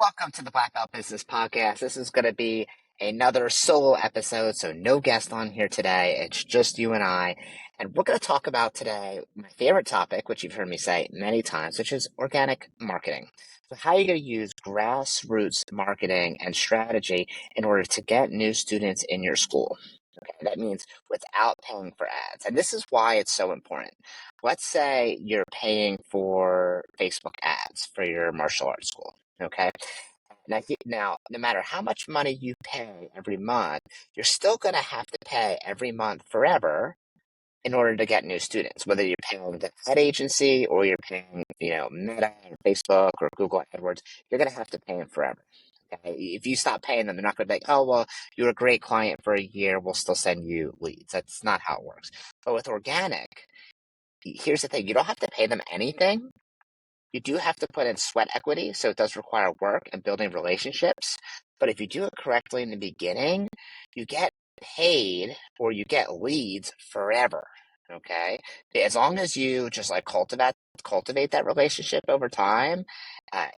Welcome to the Black Belt Business Podcast. This is going to be another solo episode, so no guest on here today. It's just you and I. And we're going to talk about today my favorite topic, which you've heard me say many times, which is organic marketing. So how are you going to use grassroots marketing and strategy in order to get new students in your school? Okay, that means without paying for ads. And this is why it's so important. Let's say you're paying for Facebook ads for your martial arts school. Okay. Now, no matter how much money you pay every month, you're still going to have to pay every month forever in order to get new students, whether you're paying the ad agency or you're paying, Meta or Facebook or Google AdWords, you're going to have to pay them forever. Okay. If you stop paying them, they're not going to be like, oh, well, you're a great client for a year. We'll still send you leads. That's not how it works. But with organic, here's the thing. You don't have to pay them anything. You do have to put in sweat equity, so it does require work and building relationships. But if you do it correctly in the beginning, you get paid or you get leads forever. Okay, as long as you just like cultivate that relationship over time,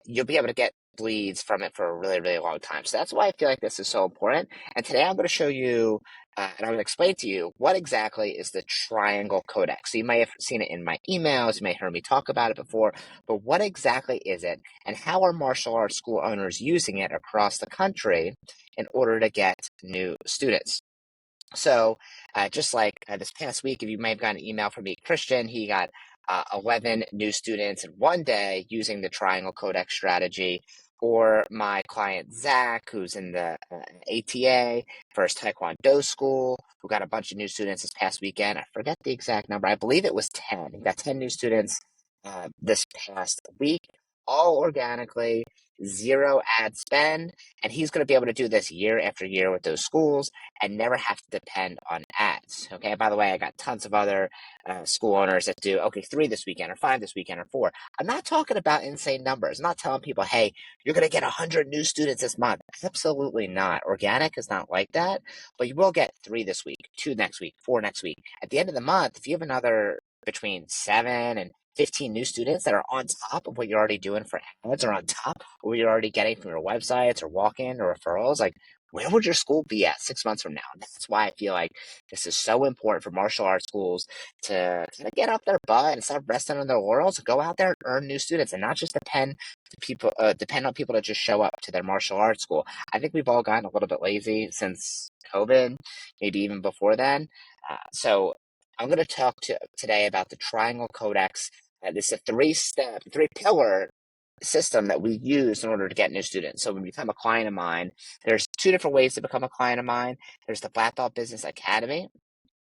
you'll be able to get leads from it for a really, really long time. So that's why I feel like this is so important. And today I'm going to show you and I'm going to explain to you what exactly is the Triangle Codex. So you may have seen it in my emails, you may have heard me talk about it before, but what exactly is it, and how are martial arts school owners using it across the country in order to get new students? So just like this past week, if you may have gotten an email from me, Christian, he got 11 new students in one day using the Triangle Codex strategy. Or my client, Zach, who's in the ATA for his Taekwondo school, who got a bunch of new students this past weekend. I forget the exact number. I believe it was 10. He got 10 new students this past week, all organically, zero ad spend. And he's going to be able to do this year after year with those schools and never have to depend on ads. Okay. By the way, I got tons of other school owners that do, okay, 3 this weekend or 5 this weekend or 4. I'm not talking about insane numbers. I'm not telling people, hey, you're going to get 100 new students this month. Absolutely not. Organic is not like that, but you will get 3 this week, 2 next week, 4 next week. At the end of the month, if you have another between 7 and 15 new students that are on top of what you're already doing for ads or on top of what you're already getting from your websites or walk-in or referrals, like where would your school be at 6 months from now? And that's why I feel like this is so important for martial arts schools to kind of get up their butt and stop resting on their laurels and go out there and earn new students and not just depend on people to just show up to their martial arts school. I think we've all gotten a little bit lazy since COVID, maybe even before then. So I'm going to talk today about the Triangle Codex. This is a 3-pillar system that we use in order to get new students. So when you become a client of mine, there's 2 different ways to become a client of mine. There's the Black Belt Business Academy,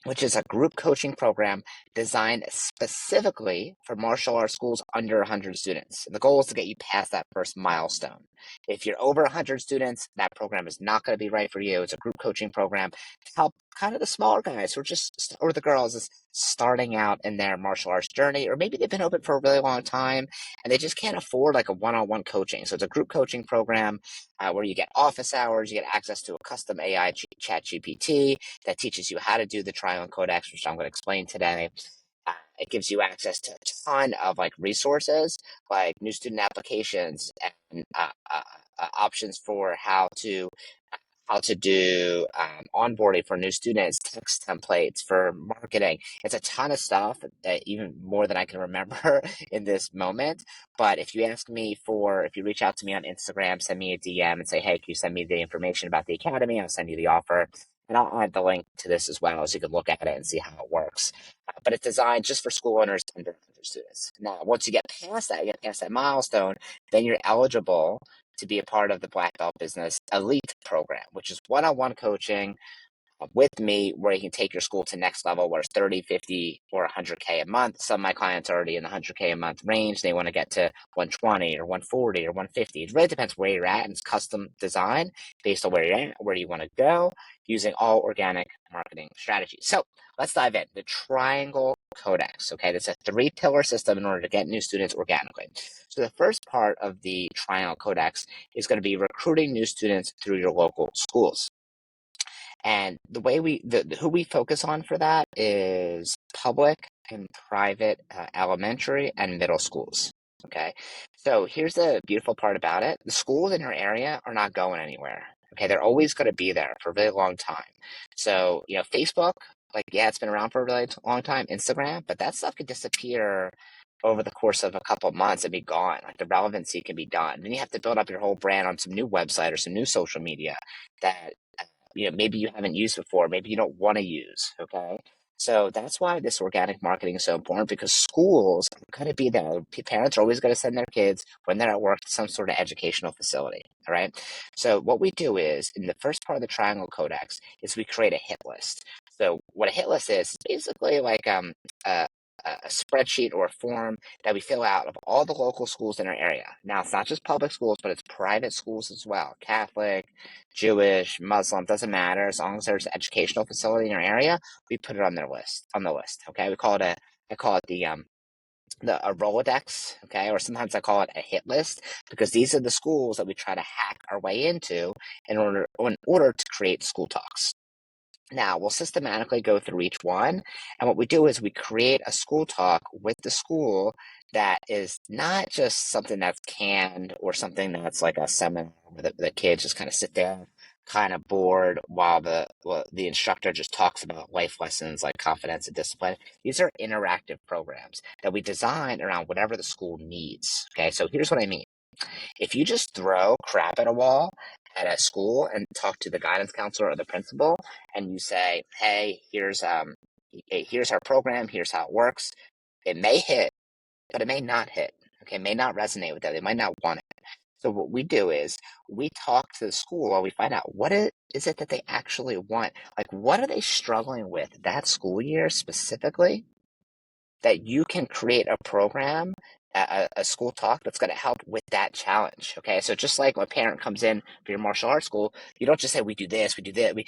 which is a group coaching program designed specifically for martial arts schools under 100 students. And the goal is to get you past that first milestone. If you're over 100 students, that program is not going to be right for you. It's a group coaching program to help kind of the smaller guys or the girls is starting out in their martial arts journey, or maybe they've been open for a really long time and they just can't afford like a one-on-one coaching. So it's a group coaching program where you get office hours, you get access to a custom AI chat GPT that teaches you how to do the Triangle Codex, which I'm going to explain today. It gives you access to a ton of like resources, like new student applications and options for how to do onboarding for new students, text templates for marketing. It's a ton of stuff, even more than I can remember in this moment. But if you reach out to me on Instagram, send me a DM and say, hey, can you send me the information about the academy? I'll send you the offer. And I'll add the link to this as well so you can look at it and see how it works. But it's designed just for school owners under 100 students. Now, once you get past that milestone, then you're eligible to be a part of the Black Belt Business Elite program, which is one-on-one coaching with me where you can take your school to next level where it's 30, 50, or 100K a month. Some of my clients are already in the 100K a month range. They want to get to 120 or 140 or 150. It really depends where you're at, and it's custom design based on where you're at, where you want to go, using all organic marketing strategies. So let's dive in. The Triangle Codex. Okay, that's a 3-pillar system in order to get new students organically. So the first part of the Triangle Codex is going to be recruiting new students through your local schools. And the way who we focus on for that is public and private elementary and middle schools. Okay. So here's the beautiful part about it. The schools in your area are not going anywhere. Okay. They're always going to be there for a really long time. So, Facebook, like, yeah, it's been around for a really long time, Instagram, but that stuff could disappear over the course of a couple of months and be gone. Like the relevancy can be done. Then you have to build up your whole brand on some new website or some new social media that maybe you haven't used before, maybe you don't want to use. Okay. So that's why this organic marketing is so important because schools are going to be there. Parents are always going to send their kids when they're at work to some sort of educational facility. All right. So what we do is in the first part of the Triangle Codex is we create a hit list. So what a hit list is basically like a, a spreadsheet or a form that we fill out of all the local schools in our area. Now it's not just public schools, but it's private schools as well. Catholic, Jewish, Muslim, doesn't matter. As long as there's an educational facility in your area, we put it on the list. Okay. I call it a Rolodex. Okay. Or sometimes I call it a hit list because these are the schools that we try to hack our way into in order to create school talks. Now, we'll systematically go through each one. And what we do is we create a school talk with the school that is not just something that's canned or something that's like a seminar where the kids just kind of sit there kind of bored while the instructor just talks about life lessons like confidence and discipline. These are interactive programs that we design around whatever the school needs. Okay, so here's what I mean. If you just throw crap at a wall at a school and talk to the guidance counselor or the principal, and you say, "Hey, here's our program. Here's how it works," it may hit, but it may not hit. Okay, it may not resonate with them. They might not want it. So what we do is we talk to the school and we find out what is it that they actually want. Like, what are they struggling with that school year specifically? That you can create a program, a school talk that's going to help with that challenge. Okay. So just like when a parent comes in for your martial arts school, you don't just say, we do this, we do that. We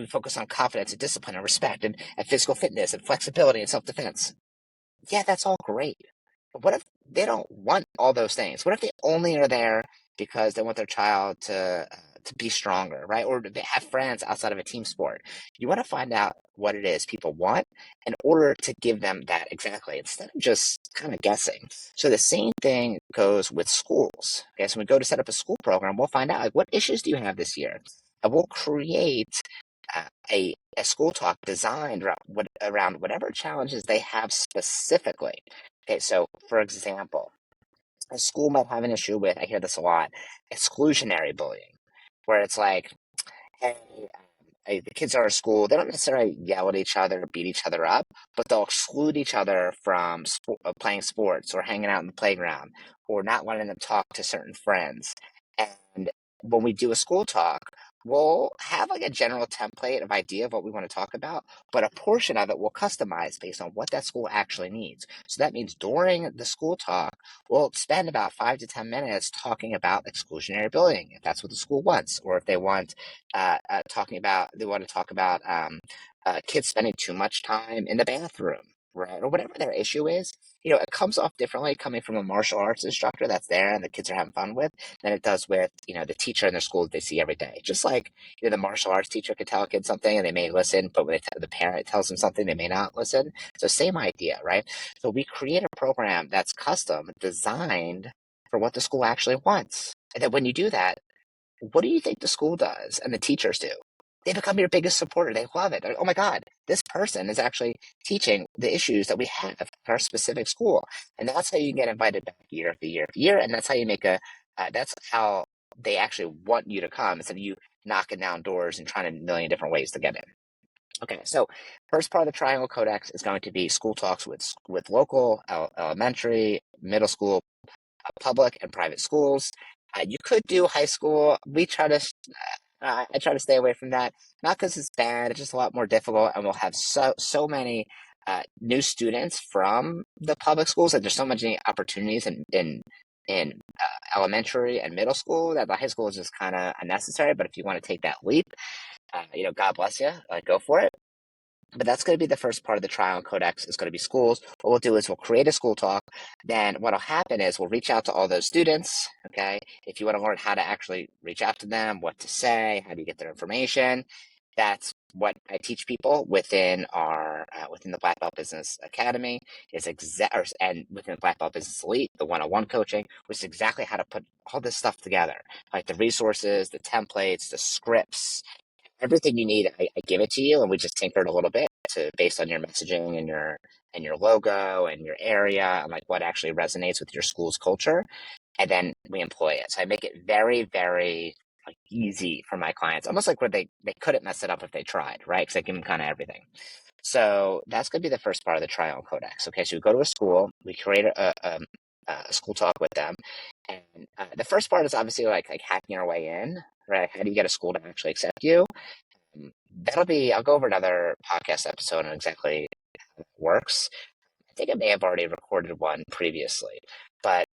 focus on confidence and discipline and respect and physical fitness and flexibility and self-defense. Yeah, that's all great. But what if they don't want all those things? What if they only are there because they want their child to be stronger, right? Or to have friends outside of a team sport. You want to find out what it is people want in order to give them that exactly instead of just kind of guessing. So the same thing goes with schools. Okay, so when we go to set up a school program, we'll find out like what issues do you have this year, and we'll create a school talk designed around whatever challenges they have specifically. Okay, so for example, a school might have an issue with, I hear this a lot, exclusionary bullying, where it's like, hey, the kids are at school, they don't necessarily yell at each other or beat each other up, but they'll exclude each other from playing sports or hanging out in the playground or not letting them talk to certain friends. And when we do a school talk, we'll have like a general template of idea of what we want to talk about, but a portion of it will customize based on what that school actually needs. So that means during the school talk, we'll spend about 5 to 10 minutes talking about exclusionary bullying, if that's what the school wants, or if they want they want to talk about kids spending too much time in the bathroom, right? Or whatever their issue is. It comes off differently coming from a martial arts instructor that's there and the kids are having fun with than it does with, the teacher in their school that they see every day. Just like, the martial arts teacher could tell a kid something and they may listen, but when the parent tells them something, they may not listen. So same idea, right? So we create a program that's custom designed for what the school actually wants. And then when you do that, what do you think the school does and the teachers do? They become your biggest supporter. They love it. They're like, oh my God, this person is actually teaching the issues that we have at our specific school. And that's how you get invited back year after year after year. And that's how you that's how they actually want you to come instead of you knocking down doors and trying a million different ways to get in. Okay, so first part of the Triangle Codex is going to be school talks with local, elementary, middle school, public and private schools. You could do high school. I try to stay away from that, not because it's bad. It's just a lot more difficult, and we'll have so many new students from the public schools, and there's so many opportunities in elementary and middle school that the high school is just kind of unnecessary. But if you want to take that leap, God bless you. Go for it. But that's going to be the first part of the Triangle Codex is going to be schools. What we'll do is we'll create a school talk. Then what'll happen is we'll reach out to all those students. Okay. If you want to learn how to actually reach out to them, what to say, how do you get their information, That's what I teach people within our within the Black Belt Business Academy and within the Black Belt Business Elite, the one-on-one coaching, which is exactly how to put all this stuff together, like the resources, the templates, the scripts, everything you need. I give it to you, and we just tinker it a little bit based on your messaging and your logo and your area and like what actually resonates with your school's culture, and then we employ it. So I make it very, very like easy for my clients, almost like where they couldn't mess it up if they tried, right? Because I give them kind of everything. So that's going to be the first part of the Triangle Codex. Okay, so we go to a school, we create a school talk with them, and the first part is obviously like hacking your way in, right? How do you get a school to actually accept you? I'll go over another podcast episode on exactly how it works. I think I may have already recorded one previously, but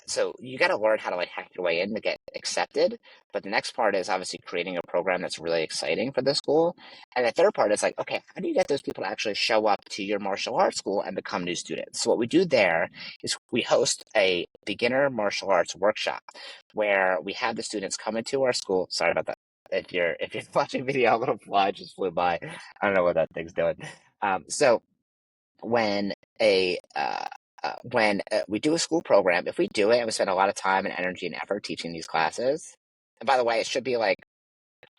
so you got to learn how to like hack your way in to get accepted. But the next part is obviously creating a program that's really exciting for the school. And the third part is like, okay, how do you get those people to actually show up to your martial arts school and become new students? So what we do there is we host a beginner martial arts workshop where we have the students come into our school. Sorry about that. If you're watching video, a little fly just flew by. I don't know what that thing's doing. So when we do a school program, if we do it and we spend a lot of time and energy and effort teaching these classes, and by the way, it should be like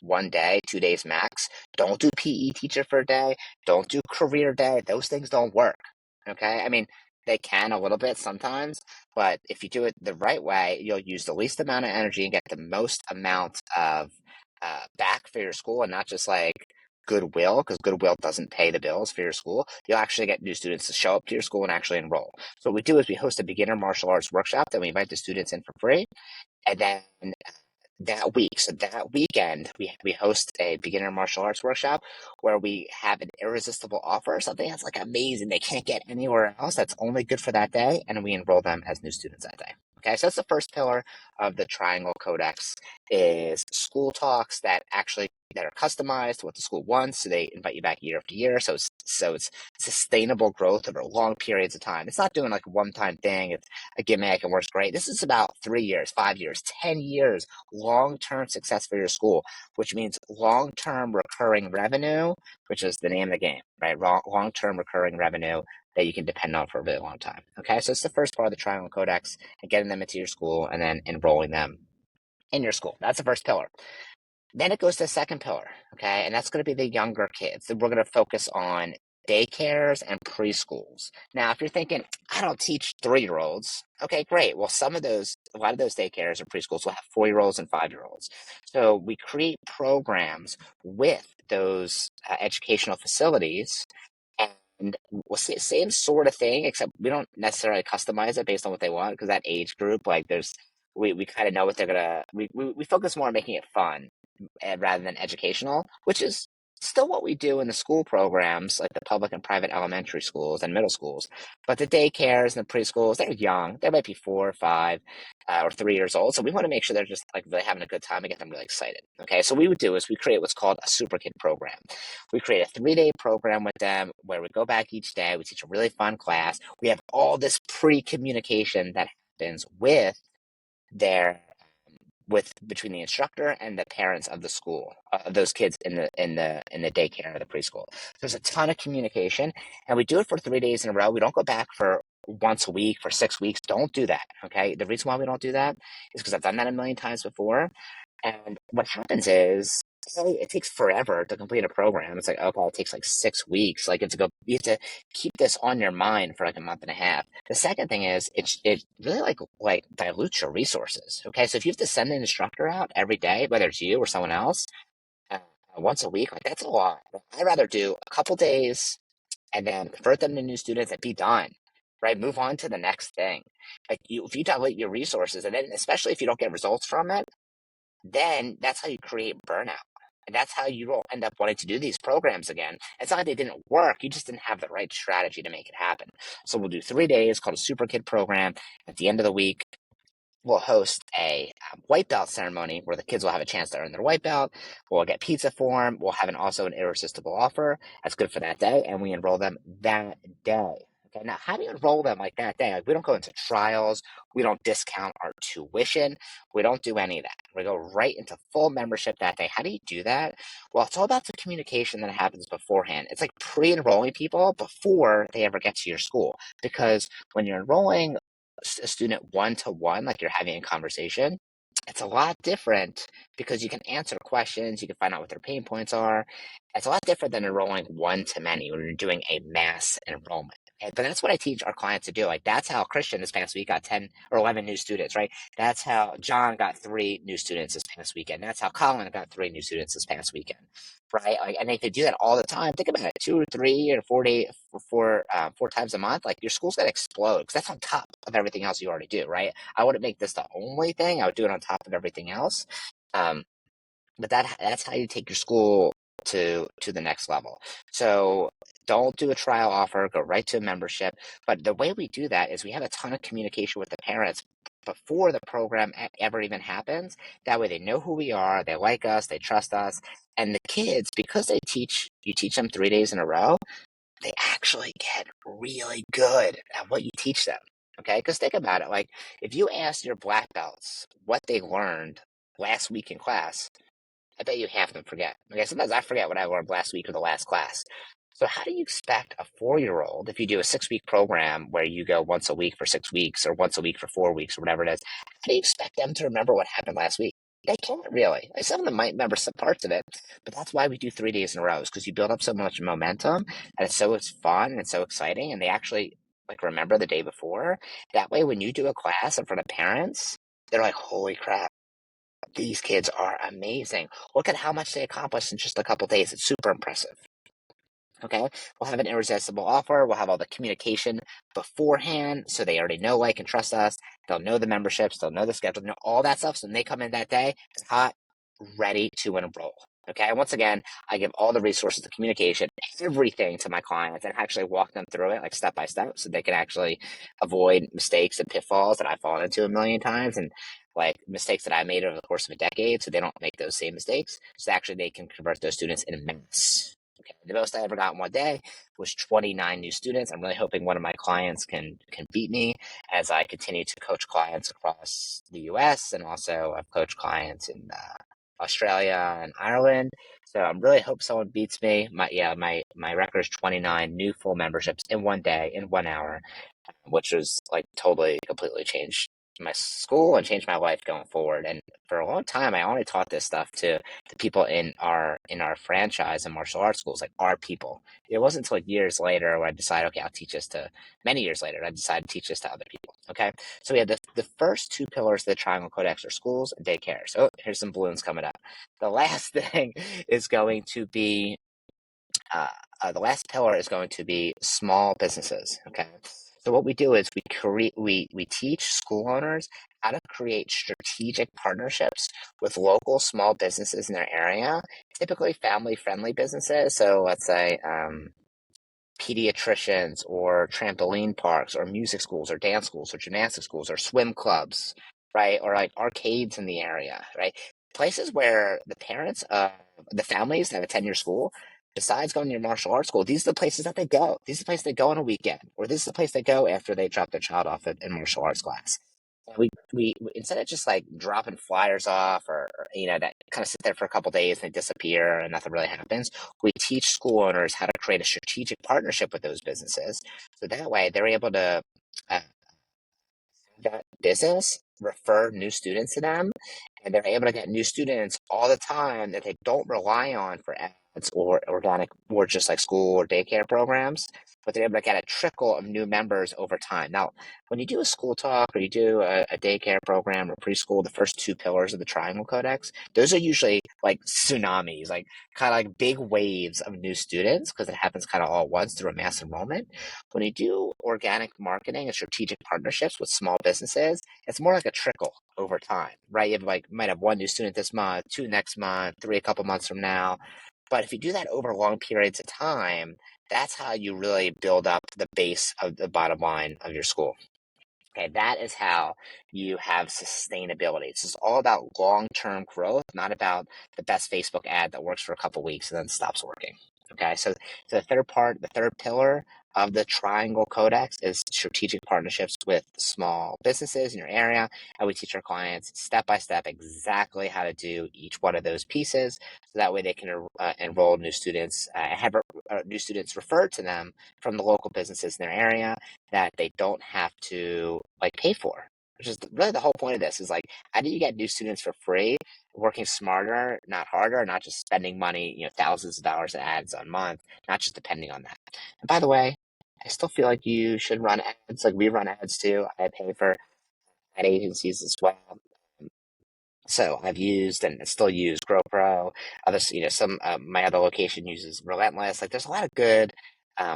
1 day, 2 days max. Don't do PE teacher for a day. Don't do career day. Those things don't work. Okay. I mean, they can a little bit sometimes, but if you do it the right way, you'll use the least amount of energy and get the most amount of back for your school, and not just like goodwill, because goodwill doesn't pay the bills for your school. You'll actually get new students to show up to your school and actually enroll. So what we do is we host a beginner martial arts workshop that we invite the students in for free. And then that weekend, we host a beginner martial arts workshop where we have an irresistible offer, something that's like amazing, they can't get anywhere else, that's only good for that day, and we enroll them as new students that day. Okay, so that's the first pillar of the Triangle Codex, is school talks that are customized to what the school wants. So they invite you back year after year. So it's sustainable growth over long periods of time. It's not doing like a one-time thing. It's a gimmick and works great. This is about 3 years, 5 years, 10 years, long-term success for your school, which means long-term recurring revenue, which is the name of the game, right? Long-term recurring revenue that you can depend on for a really long time. Okay, so it's the first part of the Triangle Codex, and getting them into your school and then enrolling them in your school. That's the first pillar. Then it goes to the second pillar, okay, and that's going to be the younger kids. We're going to focus on daycares and preschools. Now, if you're thinking, I don't teach 3-year-olds, okay, great. Well, a lot of those daycares or preschools will have 4-year-olds and 5-year-olds. So we create programs with those educational facilities, and we'll say same sort of thing, except we don't necessarily customize it based on what they want, because that age group, like we kind of know what they're gonna. We focus more on making it fun rather than educational, which is still what we do in the school programs, like the public and private elementary schools and middle schools. But the daycares and the preschools, they're young. They might be 4 or 5 or 3 years old. So we want to make sure they're just like really having a good time and get them really excited. Okay, so what we would do is we create what's called a super kid program. We create a 3-day program with them where we go back each day. We teach a really fun class. We have all this pre-communication that happens their between the instructor and the parents of the school, those kids in the daycare or the preschool. There's a ton of communication, and we do it for 3 days in a row. We don't go back for once a week for 6 weeks. Don't do that. Okay. The reason why we don't do that is because I've done that a million times before. And what happens is it takes forever to complete a program. It's like, okay, it takes like 6 weeks. Like you have to keep this on your mind for like a month and a half. The second thing is it really like dilutes your resources. Okay, so if you have to send an instructor out every day, whether it's you or someone else, uh, once a week, like that's a lot. I'd rather do a couple days and then convert them to new students and be done. Right, move on to the next thing. If you dilute your resources, and then especially if you don't get results from it, then that's how you create burnout. And that's how you will end up wanting to do these programs again. It's not like they didn't work, you just didn't have the right strategy to make it happen. So we'll do 3 days called a Super Kid program. At the end of the week, we'll host a white belt ceremony where the kids will have a chance to earn their white belt. We'll get pizza for them. We'll have also an irresistible offer that's good for that day, and we enroll them that day. Okay, now how do you enroll them like that day? Like we don't go into trials, we don't discount our tuition, we don't do any of that. We go right into full membership that day. How do you do that? Well, it's all about the communication that happens beforehand. It's like pre-enrolling people before they ever get to your school. Because when you're enrolling a student one-to-one, like you're having a conversation, it's a lot different because you can answer questions, you can find out what their pain points are. It's a lot different than enrolling one-to-many when you're doing a mass enrollment. Okay, but that's what I teach our clients to do. Like that's how Christian this past week got 10 or 11 new students, right? That's how John got 3 new students this past weekend. That's how Colin got 3 new students this past weekend, right? Like, and if they do that all the time, think about it, 2 or 3 or 4 days, 4 times a month, like your school's gonna explode because that's on top of everything else you already do, right? I wouldn't make this the only thing. I would do it on top of everything else. Um, but that's how you take your school to the next level. So don't do a trial offer, go right to a membership. But the way we do that is we have a ton of communication with the parents before the program ever even happens. That way they know who we are, they like us, they trust us. And the kids, because you teach them 3 days in a row, they actually get really good at what you teach them. Okay, because think about it, like if you ask your black belts what they learned last week in class, I bet you half of them forget. Okay, sometimes I forget what I learned last week or the last class. So how do you expect a 4-year-old, if you do a 6-week program where you go once a week for 6 weeks or once a week for 4 weeks or whatever it is, how do you expect them to remember what happened last week? They can't really. Like, some of them might remember some parts of it, but that's why we do 3 days in a row, is because you build up so much momentum and it's fun and it's so exciting, and they actually like remember the day before. That way, when you do a class in front of parents, they're like, "Holy crap, these kids are amazing. Look at how much they accomplished in just a couple days. It's super impressive." Okay, we'll have an irresistible offer. We'll have all the communication beforehand, so they already know, like, and trust us. They'll know the memberships, they'll know the schedule, know all that stuff. So when they come in that day, it's hot, ready to enroll. Okay, and once again, I give all the resources, the communication, everything to my clients, and actually walk them through it, like step by step, so they can actually avoid mistakes and pitfalls that I've fallen into a million times, and like mistakes that I made over the course of a decade, so they don't make those same mistakes. So actually, they can convert those students in mass. Okay, the most I ever got in one day was 29 new students. I'm really hoping one of my clients can beat me as I continue to coach clients across the U.S. and also I've coached clients in Australia and Ireland. So I'm really hope someone beats me. My record is 29 new full memberships in one day, in 1 hour, which was like totally completely changed my school and changed my life going forward. And for a long time, I only taught this stuff to the people in our franchise and martial arts schools, like our people. It wasn't until years later when I decided, okay, I'll teach this to many years later. I decided to teach this to other people. Okay, so we have the first 2 pillars of the Triangle Codex are schools and daycares. So here's some balloons coming up. The last thing is going to be uh, the last pillar is going to be small businesses. Okay. So what we do is we teach school owners how to create strategic partnerships with local small businesses in their area, typically family friendly businesses. So let's say pediatricians or trampoline parks or music schools or dance schools or gymnastic schools or swim clubs, right? Or like arcades in the area, right? Places where the parents of the families that attend your school, besides going to your martial arts school, these are the places that they go. These are the places they go on a weekend, or this is the place they go after they drop their child off in martial arts class. And we instead of just like dropping flyers off or that kind of sit there for a couple days and they disappear and nothing really happens, we teach school owners how to create a strategic partnership with those businesses. So that way they're able to uh, that business refer new students to them, and they're able to get new students all the time that they don't rely on for ads or organic or just like school or daycare programs, but they're able to get a trickle of new members over time. Now, when you do a school talk or you do a daycare program or preschool, the first 2 pillars of the Triangle Codex, those are usually like tsunamis, like kind of like big waves of new students because it happens kind of all at once through a mass enrollment. When you do organic marketing and strategic partnerships with small businesses, it's more like a trickle over time, right? You have might have 1 new student this month, 2 next month, 3 a couple months from now. But if you do that over long periods of time, that's how you really build up the base of the bottom line of your school. Okay, that is how you have sustainability. This is all about long-term growth, not about the best Facebook ad that works for a couple weeks and then stops working. Okay, so the third pillar of the Triangle Codex is strategic partnerships with small businesses in your area. And we teach our clients step by step exactly how to do each one of those pieces. So that way they can enroll new students, have new students referred to them from the local businesses in their area that they don't have to like pay for. Which is really the whole point of this is like, how do you get new students for free, working smarter, not harder, not just spending money, thousands of dollars in ads a month, not just depending on that. And by the way, I still feel like you should run ads. Like we run ads too. I pay for ad agencies as well. So I've used and still use GoPro. Others, some my other location uses Relentless. Like there's a lot of good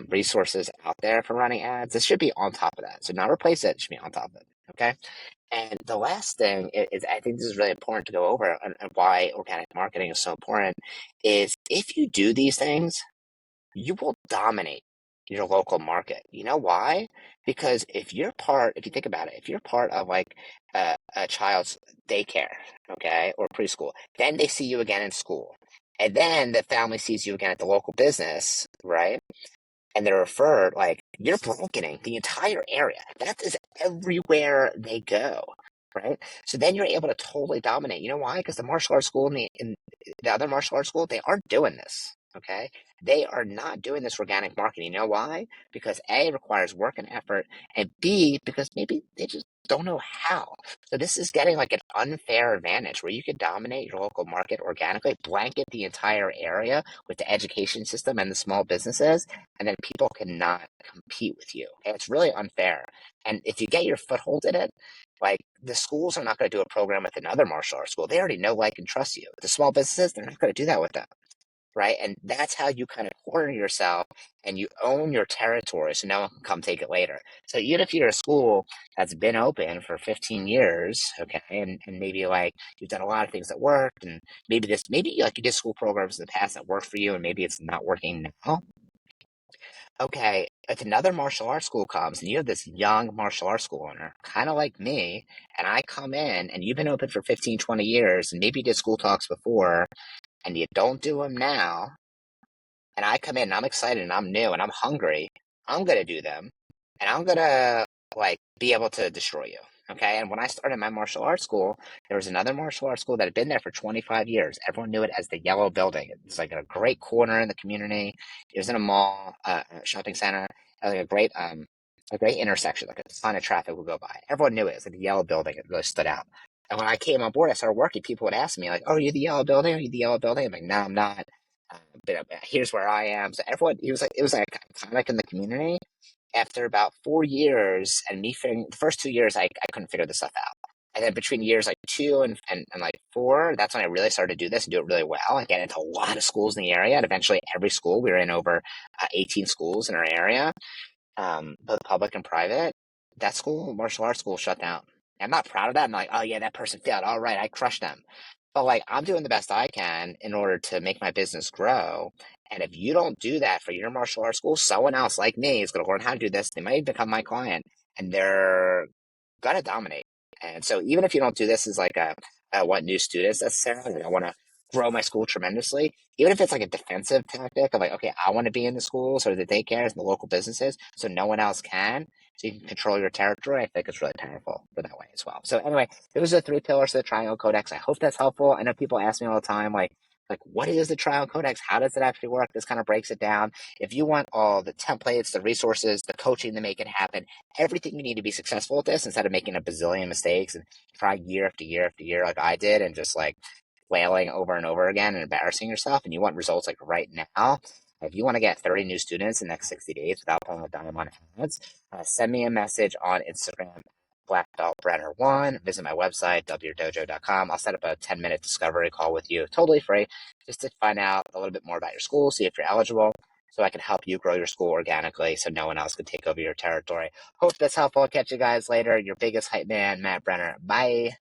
resources out there for running ads. This should be on top of that. So not replace it. It should be on top of it. Okay. And the last thing is I think this is really important to go over and why organic marketing is so important is if you do these things, you will dominate your local market. You know why? Because if you think about it, if you're part of like a child's daycare, okay, or preschool, then they see you again in school. And then the family sees you again at the local business, right? And they're referred, like you're blanketing the entire area. That is everywhere they go, right? So then you're able to totally dominate. You know why? Because the martial arts school and the other martial arts school, they aren't doing this. Okay, they are not doing this organic marketing. You know why? Because A, it requires work and effort, and B, because maybe they just don't know how. So this is getting like an unfair advantage where you can dominate your local market organically, blanket the entire area with the education system and the small businesses, and then people cannot compete with you. Okay? It's really unfair. And if you get your foothold in it, like the schools are not going to do a program with another martial arts school. They already know, like, and trust you. The small businesses, they're not going to do that with them. Right. And that's how you kind of corner yourself and you own your territory so no one can come take it later. So even if you're a school that's been open for 15 years, okay, and maybe like you've done a lot of things that worked, and maybe like you did school programs in the past that worked for you, and maybe it's not working now. Okay, if another martial arts school comes and you have this young martial arts school owner, kind of like me, and I come in and you've been open for 15, 20 years, and maybe you did school talks before, and you don't do them now, and I come in and I'm excited and I'm new and I'm hungry, I'm gonna do them, and I'm gonna like be able to destroy you. Okay. And when I started my martial arts school, there was another martial arts school that had been there for 25 years. Everyone knew it as the Yellow Building. It's like a great corner in the community. It was in a mall, a shopping center, like a great intersection. Like a ton of traffic would go by. Everyone knew it. It's like the Yellow Building. It really stood out. And when I came on board, I started working. People would ask me like, "Oh, are you the Yellow Building? Are you the Yellow Building?" I'm like, "No, I'm not." But here's where I am. So everyone, it was like kind of like in the community. After about 4 years and me figuring the first 2 years, I couldn't figure this stuff out. And then between years like two and like four, that's when I really started to do this and do it really well. I get into a lot of schools in the area. And eventually every school, we were in over 18 schools in our area, both public and private. That school, martial arts school, shut down. I'm not proud of that. I'm like, oh yeah, that person failed. All right, I crushed them. But like, I'm doing the best I can in order to make my business grow. And if you don't do that for your martial arts school, someone else like me is going to learn how to do this. They might become my client, and they're going to dominate. And so even if you don't do this as like I want new students necessarily, I want to grow my school tremendously. Even if it's like a defensive tactic of like, okay, I want to be in the schools or the daycares and the local businesses so no one else can, so you can control your territory. I think it's really powerful for that way as well. So anyway, those are the three pillars of the Triangle Codex. I hope that's helpful. I know people ask me all the time, like what is the Triangle Codex? How does it actually work? This kind of breaks it down. If you want all the templates, the resources, the coaching to make it happen, everything you need to be successful at this, instead of making a bazillion mistakes and trying year after year after year like I did, and just like flailing over and over again and embarrassing yourself, and you want results like right now, if you want to get 30 new students in the next 60 days without paying a dime on ads, send me a message on Instagram, Black Belt Brenner 1. Visit my website, wyourdojo.com. I'll set up a 10-minute discovery call with you, totally free, just to find out a little bit more about your school, see if you're eligible, so I can help you grow your school organically so no one else can take over your territory. Hope that's helpful. I'll catch you guys later. Your biggest hype man, Matt Brenner. Bye.